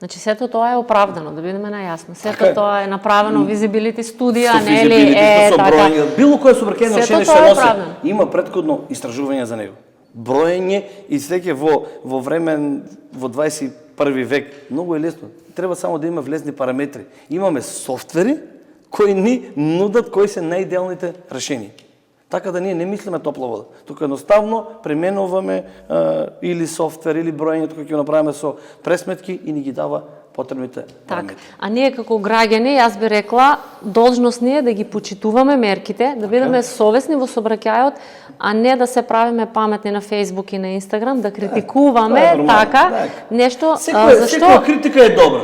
Значи сето тоа е оправдано, да бидеме најасни. Сето тоа е направено визибилити студија, нели така. Било кое сообраќајно решение што носи, има претходно истражување за него. Броење и секој во време во 21 век многу е лесно. Треба само да има влезни параметри. Имаме софтвери кои ни нудат кои се најидеалните решенија. Така да ние не мислиме топла вода. Тука едноставно пременуваме или софтвер или броењето кој ќе направиме со пресметки и ни ги дава потребните параметри. А ние како граѓани, јас би рекла, должност ни е да ги почитуваме мерките, да бидеме совесни во сообраќајот, а не да се правиме паметни на Facebook и на Instagram, да критикуваме нешто зашто секоја критика е добра.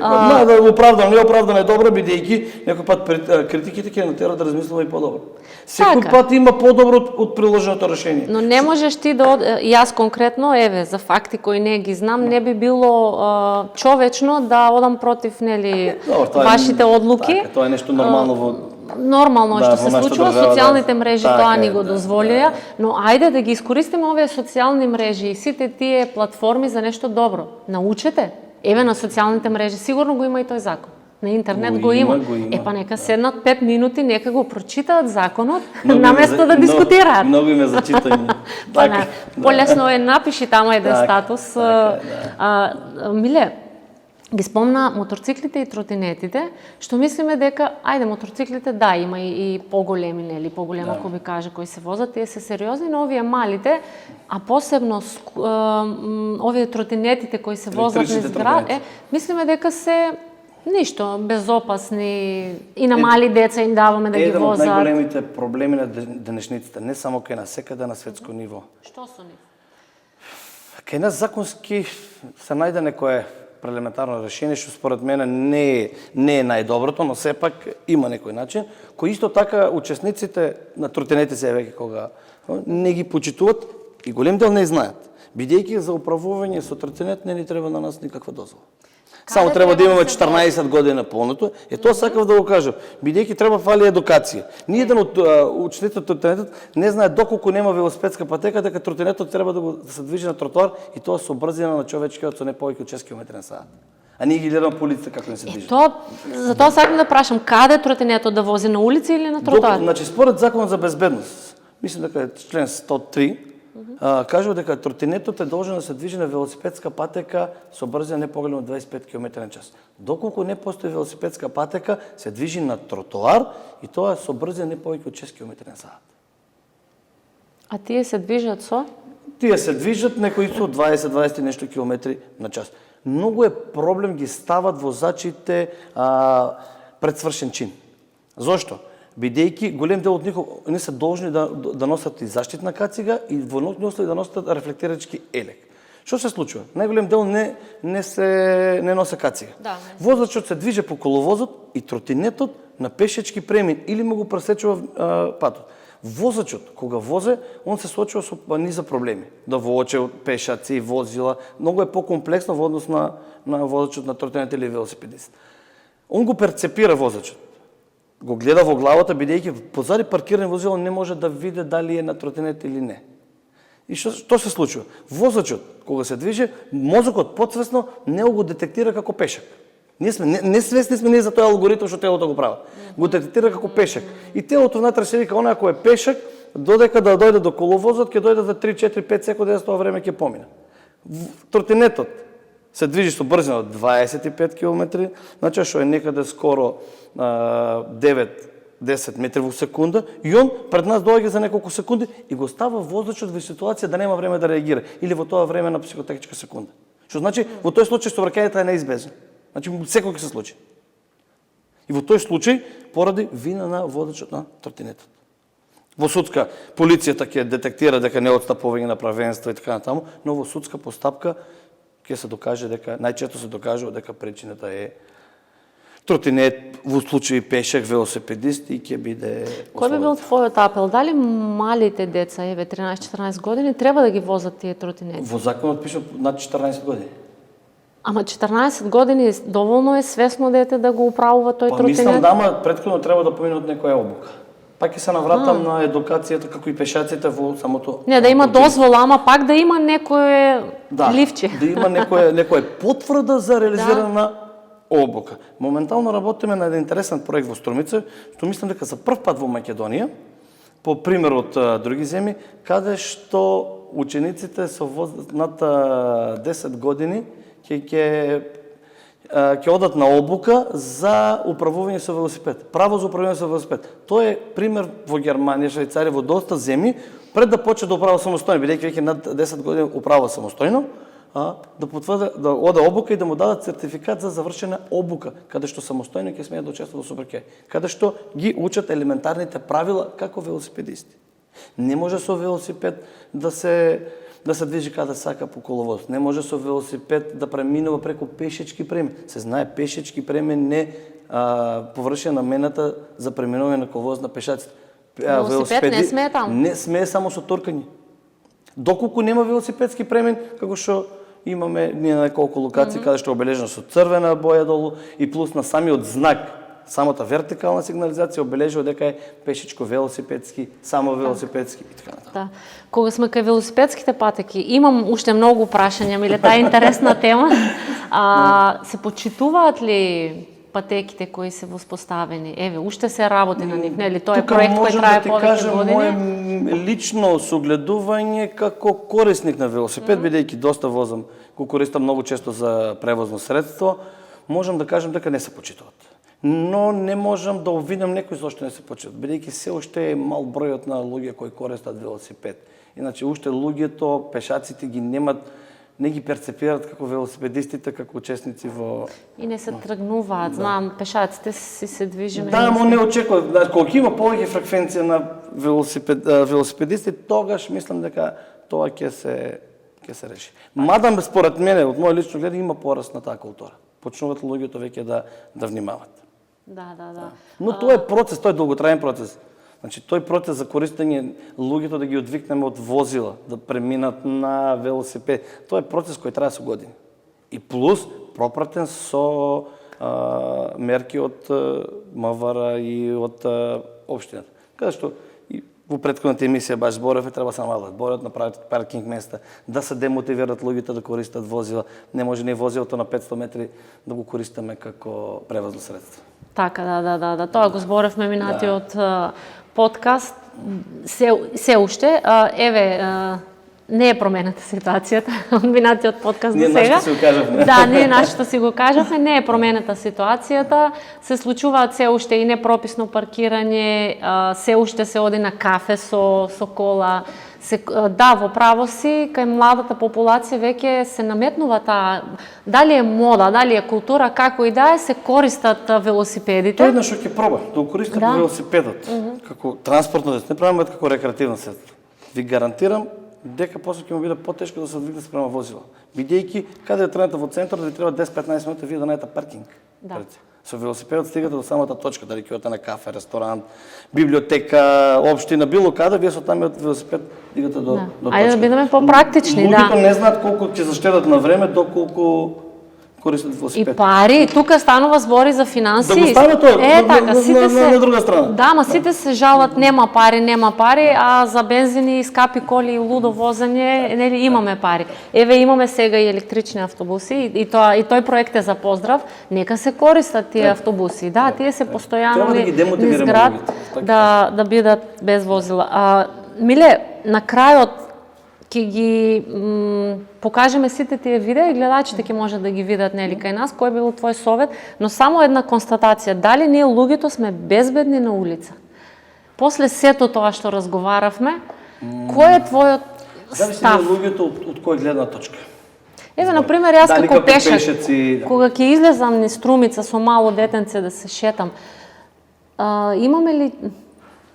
Да го оправдам, неоправдано е добро, бидејќи некој пат критиките ќе натерат да размислува и подобро. Секој пат има подобро од приложеното решение. Но не можеш ти да јас конкретно, еве, за факти кои не ги знам, не би било човечно да одам против, нели, вашите одлуки. Така, тоа е нешто нормално во нормално што се случува, социјалните мрежи тоа ни го дозволија, но ајде да ги искористиме овие социјални мрежи и сите тие платформи за нешто добро. Научете. Еве на социјалните мрежи сигурно го има и тој закон. На интернет го има. Па нека седнат 5 минути, нека го прочитаат законот, наместо да дискутираат. Многу име за читање. Полесно е напиши таму еден статус. Миле, ги спомна моторциклите и тротинетите, што мислиме дека, ајде, моторциклите, да, има и поголеми, нели, поголема кубикажа кои се возат, тие се сериозни, но овие малите, а посебно овие тротинетите кои се возат низ град, мислиме дека се ништо, безопасни, и на мали деца им даваме да ги возат. Еден од најголемите проблеми на денешниците, не само кај нас, секаде на светско ниво. Што со нив? Кај нас законски се најде некое елементарно решение, што според мене не е најдоброто, но сепак има некој начин, кој исто така учесниците на тротинетите се веќе кога не ги почитуват и голем дел не знаат. Бидејќи за управување со тротинет не ни треба на нас никаква дозвола. Само треба да имаме 14 години полното. Тоа сакав да го кажам. Бидејќи треба фали едукација. Ни еден од учениците од тротинетот не знае доколку нема велосипедска патека, дека тротинетот треба да се движи на тротоар и тоа со брзина на човечкиот со не повеќе од 6 км/h. А ние ги гледаме по улиците како не се движи. Затоа сакам да прашам, каде тротинетот да вози, на улица или на тротоар? Значи според законот за безбедност, мислам дека е член 103, кажува дека тротинетот е должен да се движи на велосипедска патека со брзина не поголема од 25 км/h. Доколку не постои велосипедска патека, се движи на тротоар и тоа со брзина не повеќе од 6 км/h. А тие се движат со? Тие се движат некои со 20 нешто километри на час. Многу е проблем ги стават возачите пред свршен чин. Зошто? Бидејќи голем дел од нив не се должни да носат и заштитна кацига и во ноќни да носат рефлектерачки елек. Што се случува? Најголем дел не носе кацига. Да, возачот се движи по коловозот и тротинетот на пешечки премин или му го пресечува патот. Возачот, кога возе, он се соочува со низа проблеми. Да вооче пешаци, возила, многу е покомплексно во однос на возачот на тротинет или велосипедист. Он го перцепира возачот. Го гледа во главата, бидејќи позади паркирани возила не може да види дали е на тротинет или не. И што се случува? Возачот, кога се движи, мозокот подсвесно не го детектира како пешак. Не свесни сме ние за тој алгоритм што телото го прави. Го детектира како пешак. И телото внатре се вика, оној ако е пешак, додека да дојде до коловозот, ќе дојде за 3-4-5 секунди, за тоа време ќе помине. Тротинетот се движи со брзина од 25 км, значи што е некаде скоро 9-10 метри во секунда, и он пред нас доаѓа за неколку секунди и го става возачот во ситуација да нема време да реагира, или во тоа време на психотехничка секунда. Што значи, во тој случај сообраќајата е неизбежна. Значи, секој ќе се случи. И во тој случај, поради вина на возачот на тротинетот. Во судска, полицијата ќе детектира дека не отстапување на правенство и така натаму, но во судска постапка ќе се докаже дека, најчесто се докажува дека причината е тротинет, во случај пешак, велосипедист и ќе биде ослободен. Кој би бил твојот апел? Дали малите деца, 13-14 години, треба да ги возат тие тротинети? Во законот пише над 14 години. Ама 14 години доволно е свесно дете да го управува тој тротинет? Мислам да, ама претходно треба да помине од некоја обука. Пак ќе се навратам на едукацијата како и пешаците во самото... Не, да има дозвола, ама пак да има некое ливче. Да има некоја потврда за реализирана обука. Моментално работиме на еден интересен проект во Струмица, што мислам дека за прв пат во Македонија, по пример од други земји, каде што учениците со над 10 години ќе одат на обука за управување со велосипед. Право за управување со велосипед. Тоа е пример во Германија, Швајцарија, во доста земји, пред да почне да управува самостојно, бидејќи веќе над 10 години управува самостојно, да потврди да оде обука и да му дадат сертификат за завршена обука, каде што самостојно ќе смее да учествува во сообраќај, каде што ги учат елементарните правила како велосипедисти. Не може со велосипед да да се движи каде сака по коловоз. Не може со велосипед да преминува преку пешечки премин. Се знае, пешечки премин не површија намената за преминување на коловоз на пешаците. Велосипед не смее таму? Не смее само со туркање. Доколку нема велосипедски премин, како што имаме ние на неколку локации каде што е обележено со црвена боја долу и плюс на самиот знак, самата вертикална сигнализација обележува дека е пешечко, велосипедски, само велосипедски и така натаму. Да. Кога сме кај велосипедските патеки, имам уште многу прашања, миле, таа е интересна тема. Се почитуваат ли патеките кои се воспоставени? Еве, уште се работи на нив, нели? Тоа е проект кој трае повеќе години. Мое лично согледување како корисник на велосипед, бидејќи доста возам, го користам многу често за превозно средство, можам да кажам дека не се почитуваат. Но не можам да обвинам некој зашто не се почитуваат, бидејќи се уште е мал бројот на луѓе кои користат велосипед. Иначе уште луѓето, пешаците ги немат, не ги перцепираат како велосипедистите, како учесници во... И не се тргнуваат, знам, пешаците си се движиме. Да, но не очекуват. Колку има повеќе фреквенција на велосипедисти, тогаш мислам дека тоа ќе се реши. Мада според мене, од моје лично гледање, има пораст на таа култура. Почнуваат луѓето веќе да внимават. Да. Но тоа е процес, тоа е долготраен процес. Значи, тој процес за користење луѓето да ги одвикнеме од возила, да преминат на велосипед, тоа е процес кој трае со години. И плюс пропратен со мерки од МВР и од општината. Каде што и во претходната емисија баш зборевме, треба само да борат на паркинг места, да се демотивираат луѓето да користат возила. Не може ни возилото на 500 метри да го користиме како превозно средство. Така, да. Тоа го зборевме минатиот подкаст. Се уште, еве, не е промената ситуацијата од минатиот подкаст до сега. Ние нашто си го кажавме. Да, ние нашто си го кажавме, не е промената ситуацијата. Се случуваат се уште и непрописно паркирање, се уште се оди на кафе со кола. Да, во право си, кај младата популација веќе се наметнува таа, дали е мода, дали е култура, како и да е, се користат велосипедите. Тоа еднаш ќе проба, да го користат велосипедот, како транспортно средство, не правиме како рекреативно средство. Ви гарантирам дека после ќе му биде потешко да се одвикне спрема возила. Бидејќи каде е трената во центарот, ви треба 10-15 минути вие да најдете паркинг. Да. Со велосипедот стигате до самата точка, дали ќе одите на кафе, ресторант, библиотека, општина, било каде, вие со тамиот велосипед стигате до точка. Ајде да бидеме попрактични, да. Луѓето не знаат колку ќе заштедат на време, доколку користат велосипед. И пари, тука станува збори за финанси. Да го стане тоа, така, сите се на друга страна. Да, ма сите се жалат, нема пари, а за бензини, скапи коли и лудо возење, нели имаме пари. Еве имаме сега и електрични автобуси и тој проект е за поздрав. Нека се користат тие автобуси. Да, тие се постојано низ град да бидат без возила. Миле, на крајот ќе ги покажеме сите тие видеа и гледачите ќе можат да ги видат нели кај нас, кој бил твој совет, но само една констатација, дали ние луѓето сме безбедни на улица? После сето тоа што разговаравме, кој е твојот зависи став? од луѓето од кој гледна точка. Еве, например, јас дали како пешак, пешаци, кога ќе излезам низ Струмица со мало детенце да се шетам, имаме ли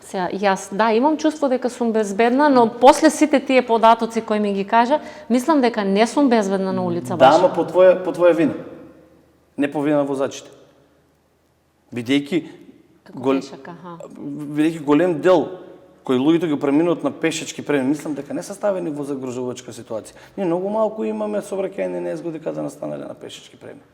сега, јас, да, имам чувство дека сум безбедна, но после сите тие податоци кои ми ги кажа, мислам дека не сум безбедна на улица баш. Да, ама по твоја вина. Не по вина на возачите. Бидејќи голем дел кои луѓето ги преминуваат на пешачки премин, мислам дека не се ставени во загрозувачка ситуација. Ние многу малку имаме сообраќајни незгоди каде настанале на пешачки премин.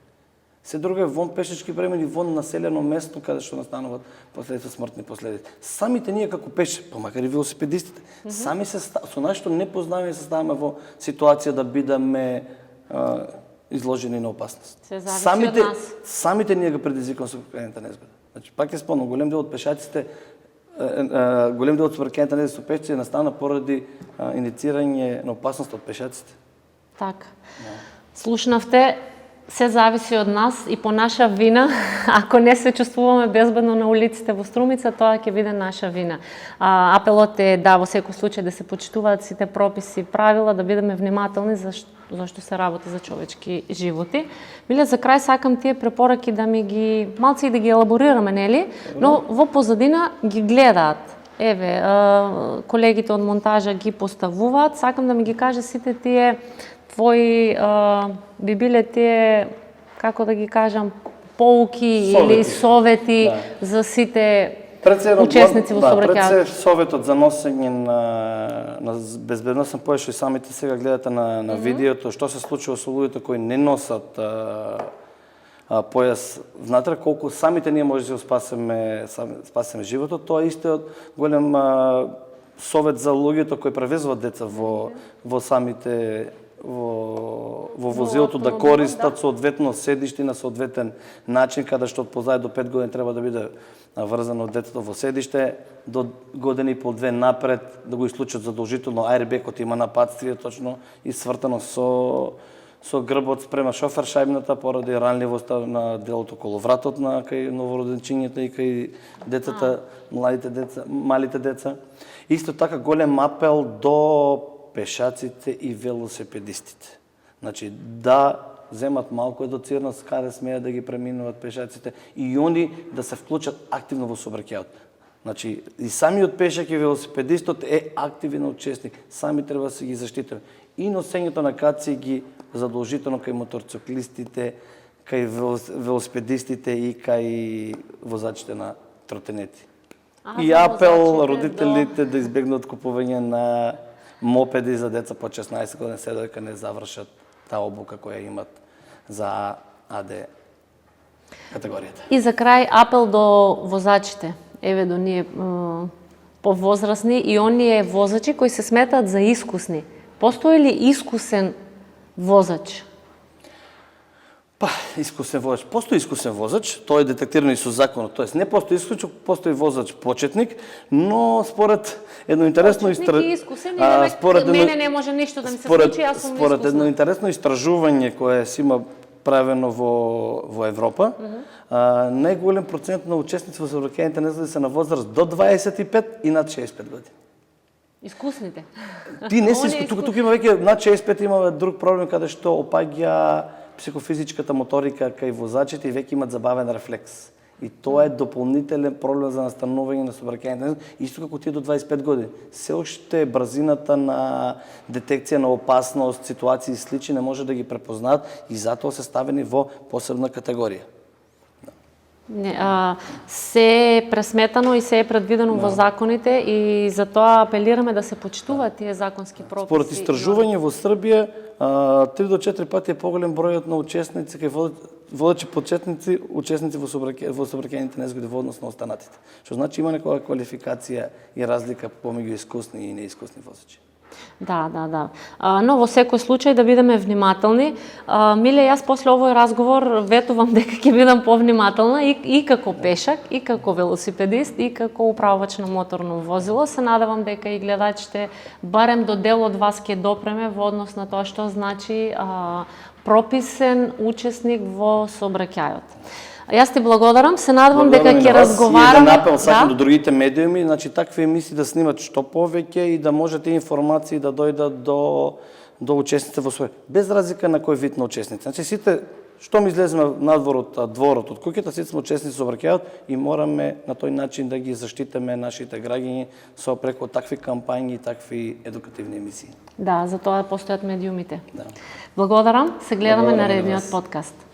Се друго е вон пешачки премини, вон населено место каде што настануваат последици, смртни последици. Самите ние како па макар и велосипедистите, сами се со нашето непознавање се ставаме во ситуација да бидеме изложени на опасност. Се зависи од нас. Самите ние го предизвикуваме со крайната незгода. Значи пак ќе спомнам, голем дел од пешаците, голем дел од сообраќајната незгода со пешаци настана поради иницирање на опасност од пешаците. Така. Слушнавте, се зависи од нас и по наша вина. Ако не се чувствуваме безбедно на улиците во Струмица, тоа ќе биде наша вина. Апелот е да во секој случај да се почитуваат сите прописи и правила, да бидеме внимателни зашто се работи за човечки животи. Миле, за крај сакам тие препораки да ми ги малце и да ги елаборираме, нели? Но во позадина ги гледаат Еве, колегите од монтажа ги поставуваат. Сакам да ми ги каже сите тие твои би биле тие, како да ги кажам, поуки или совети за сите учесници во сообраќајот. Пред се советот за носење на безбедносен пояс, што и самите сега гледате на видеото, што се случува со луѓето кои не носат појас внатре, колку самите ние може да спасеме животот. Тоа исто е голем совет за луѓето кои превезуваат деца во самите во возилото, да користат соодветно седиште на соодветен начин, каде што позај до 5 години треба да биде врзано детето во седиште, до година и пол две напред да го исклучат задолжително аербекот, има нападствие точно и свртано со грбот спрема шофер шајбната поради ранливоста на делото околу вратот на кај новороденчињата и кај децата, малите деца. Исто така голем апел до пешаците и велосипедистите. Значи да земат малку едуцираност каде смеат да ги преминуваат пешаците и они да се вклучат активно во сообраќајот. Значи и самиот пешак и велосипедистот е активен учесник, сами треба да се ги заштитиме. И носењето на кациги задолжително кај моторциклистите, кај велосипедистите и кај возачите на тротинети. И апел родителите да избегнат купување на мопеди за деца по 16 години, се додека не завршат таа обука која имат за АД категоријата. И за крај апел до возачите, еве до ние повозрасни и оние возачи кои се сметаат за искусни. Постои ли искусен возач? Па, искусен воzač. Постои искусен возач, тоа е детектирано и со законот. Тоест, не постои искусен, постои возач почетник, но според едно интересно според мене не може ништо да ми се случи, јас сум според едно интересно истражување кое си има правено во Европа, најголем процент на учесници во сообраќајните незгоди се на возраст до 25 и над 65 години. Искусните. Ти не си тука има веќе над 65 има друг проблем каде што опаѓа психофизичката моторика кај возачите и веќе имат забавен рефлекс. И тоа е дополнителен проблем за настанување на сообраќајните незгоди, исто како тие до 25 години. Се оште брзината на детекција на опасност, ситуации и слични не може да ги препознаат и затоа се ставени во посебна категорија. Се е пресметано и се е предвидено во законите и затоа апелираме да се почитуваат тие законски прописи. Според истражување во Србија 3 до 4 пати е поголем бројот на учесници кај водачи почетници, учесници во сообраќајните незгоди во однос на останатите. Што значи има некоја квалификација и разлика помеѓу искусни и неискусни возачи. Да. Но во секој случај да бидеме внимателни. Миле, јас после овој разговор ветувам дека ќе бидам повнимателна и како пешак, и како велосипедист, и како управувач на моторно возило. Се надевам дека и гледачите барем до дел од вас ќе допреме во однос на тоа што значи прописен учесник во сообраќајот. Јас ти благодарам, се надевам дека ќе разговараме. Еден апел сакам до другите медиуми, значи такви емисии да снимат што повеќе и да можете информации да дојдат до учесниците во свој, без разлика на кој вид на учесници. Значи сите што ми излеземе надвор од дворот, од куќата, сите сме учесници со сообраќајот и мораме на тој начин да ги заштитиме нашите граѓани со преку такви кампањи и такви едукативни емисии. Да, за тоа постојат медиумите. Да. Благодарам, се гледаме на наредниот подкаст.